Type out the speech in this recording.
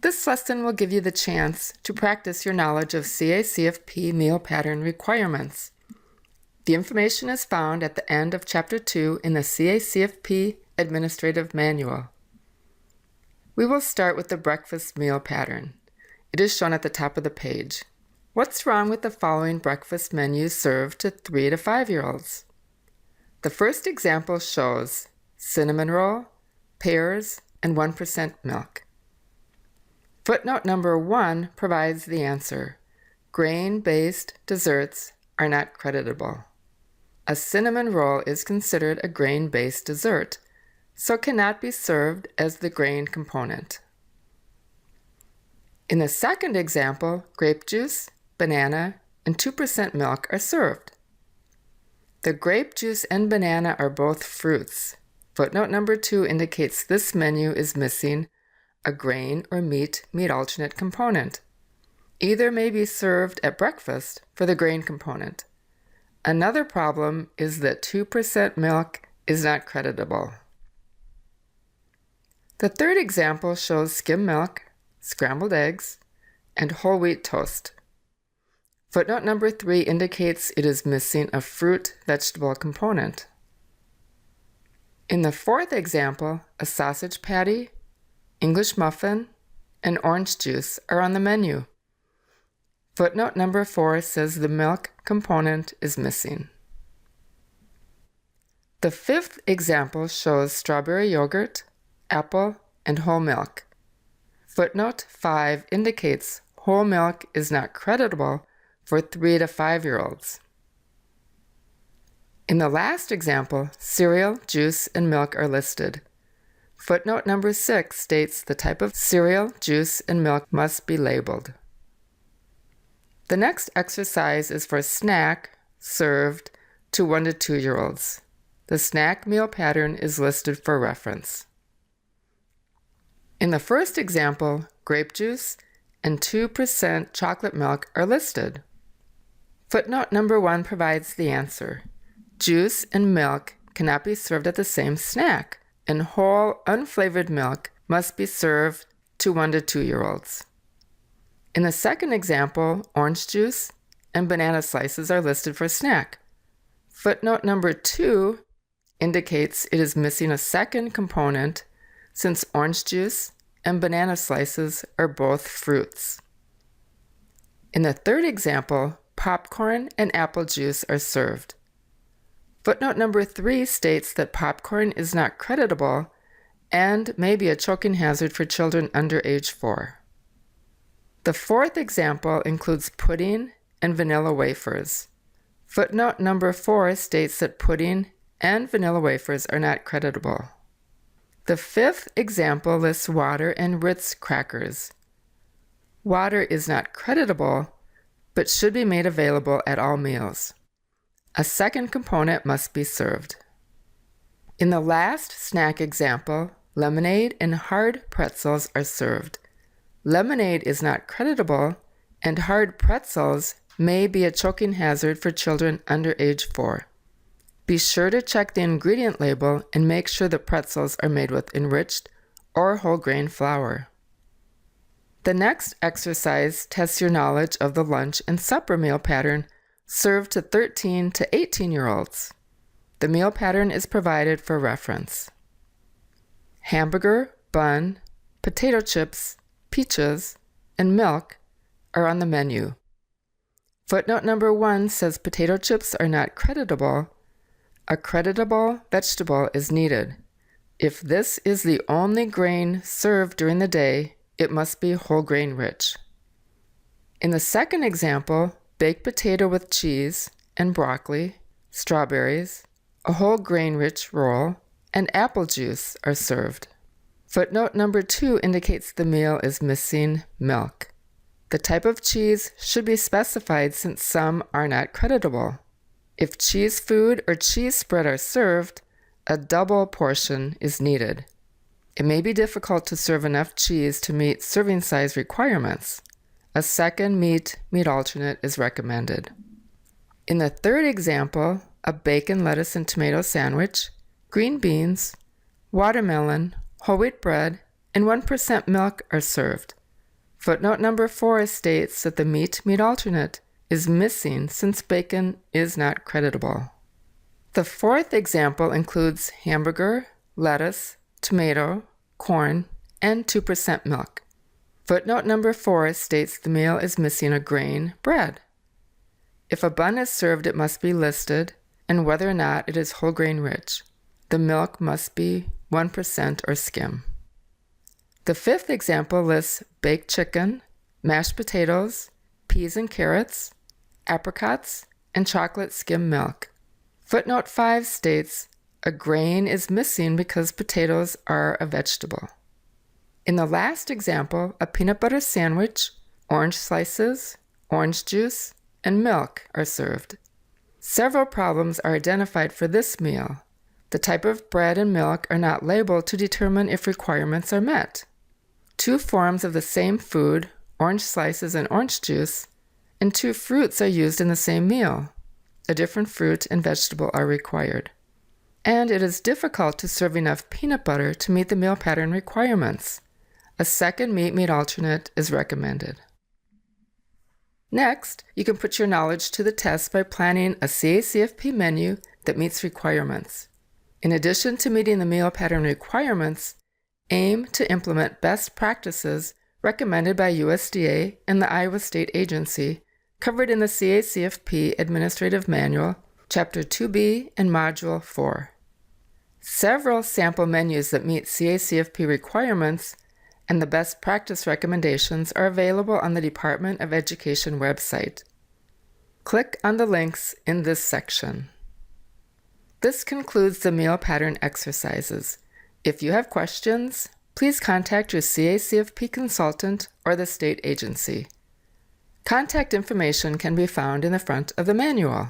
This lesson will give you the chance to practice your knowledge of CACFP meal pattern requirements. The information is found at the end of Chapter 2 in the CACFP Administrative Manual. We will start with the breakfast meal pattern. It is shown at the top of the page. What's wrong with the following breakfast menus served to 3 to 5-year-olds? The first example shows cinnamon roll, pears, and 1% milk. Footnote number 1 provides the answer. Grain-based desserts are not creditable. A cinnamon roll is considered a grain-based dessert, so cannot be served as the grain component. In the second example, grape juice, banana, and 2% milk are served. The grape juice and banana are both fruits. Footnote number 2 indicates this menu is missing a grain or meat alternate component. Either may be served at breakfast for the grain component. Another problem is that 2% milk is not creditable. The third example shows skim milk, scrambled eggs, and whole wheat toast. Footnote number 3 indicates it is missing a fruit-vegetable component. In the fourth example, a sausage patty, English muffin, and orange juice are on the menu. Footnote number 4 says the milk component is missing. The fifth example shows strawberry yogurt, apple, and whole milk. Footnote 5 indicates whole milk is not creditable for 3 to 5-year-olds. In the last example, cereal, juice, and milk are listed. Footnote number 6 states the type of cereal, juice, and milk must be labeled. The next exercise is for snack served to 1 to 2-year-olds. The snack meal pattern is listed for reference. In the first example, grape juice and 2% chocolate milk are listed. Footnote number 1 provides the answer. Juice and milk cannot be served at the same snack, and whole, unflavored milk must be served to 1 to 2-year-olds. In the second example, orange juice and banana slices are listed for snack. Footnote number 2 indicates it is missing a second component since orange juice and banana slices are both fruits. In the third example, popcorn and apple juice are served. Footnote number 3 states that popcorn is not creditable and may be a choking hazard for children under age 4. The fourth example includes pudding and vanilla wafers. Footnote number 4 states that pudding and vanilla wafers are not creditable. The fifth example lists water and Ritz crackers. Water is not creditable, but should be made available at all meals. A second component must be served. In the last snack example, lemonade and hard pretzels are served. Lemonade is not creditable, and hard pretzels may be a choking hazard for children under age 4. Be sure to check the ingredient label and make sure the pretzels are made with enriched or whole grain flour. The next exercise tests your knowledge of the lunch and supper meal pattern served to 13 to 18-year-olds. The meal pattern is provided for reference. Hamburger, bun, potato chips, peaches, and milk are on the menu. Footnote number 1 says potato chips are not creditable. A creditable vegetable is needed. If this is the only grain served during the day, it must be whole grain rich. In the second example, baked potato with cheese and broccoli, strawberries, a whole grain rich roll, and apple juice are served. Footnote number 2 indicates the meal is missing milk. The type of cheese should be specified since some are not creditable. If cheese food or cheese spread are served, a double portion is needed. It may be difficult to serve enough cheese to meet serving size requirements. A second meat alternate is recommended. In the third example, a bacon, lettuce, and tomato sandwich, green beans, watermelon, whole wheat bread, and 1% milk are served. Footnote number 4 states that the meat alternate is missing since bacon is not creditable. The fourth example includes hamburger, lettuce, tomato, corn, and 2% milk. Footnote number 4 states the meal is missing a grain, bread. If a bun is served, it must be listed, and whether or not it is whole grain rich. The milk must be 1% or skim. The fifth example lists baked chicken, mashed potatoes, peas and carrots, apricots, and chocolate skim milk. Footnote 5 states a grain is missing because potatoes are a vegetable. In the last example, a peanut butter sandwich, orange slices, orange juice, and milk are served. Several problems are identified for this meal. The type of bread and milk are not labeled to determine if requirements are met. Two forms of the same food, orange slices and orange juice, and two fruits are used in the same meal. A different fruit and vegetable are required. And it is difficult to serve enough peanut butter to meet the meal pattern requirements. A second meat alternate is recommended. Next, you can put your knowledge to the test by planning a CACFP menu that meets requirements. In addition to meeting the meal pattern requirements, aim to implement best practices recommended by USDA and the Iowa State Agency, covered in the CACFP Administrative Manual, Chapter 2B and Module 4. Several sample menus that meet CACFP requirements and the best practice recommendations are available on the Department of Education website. Click on the links in this section. This concludes the meal pattern exercises. If you have questions, please contact your CACFP consultant or the state agency. Contact information can be found in the front of the manual.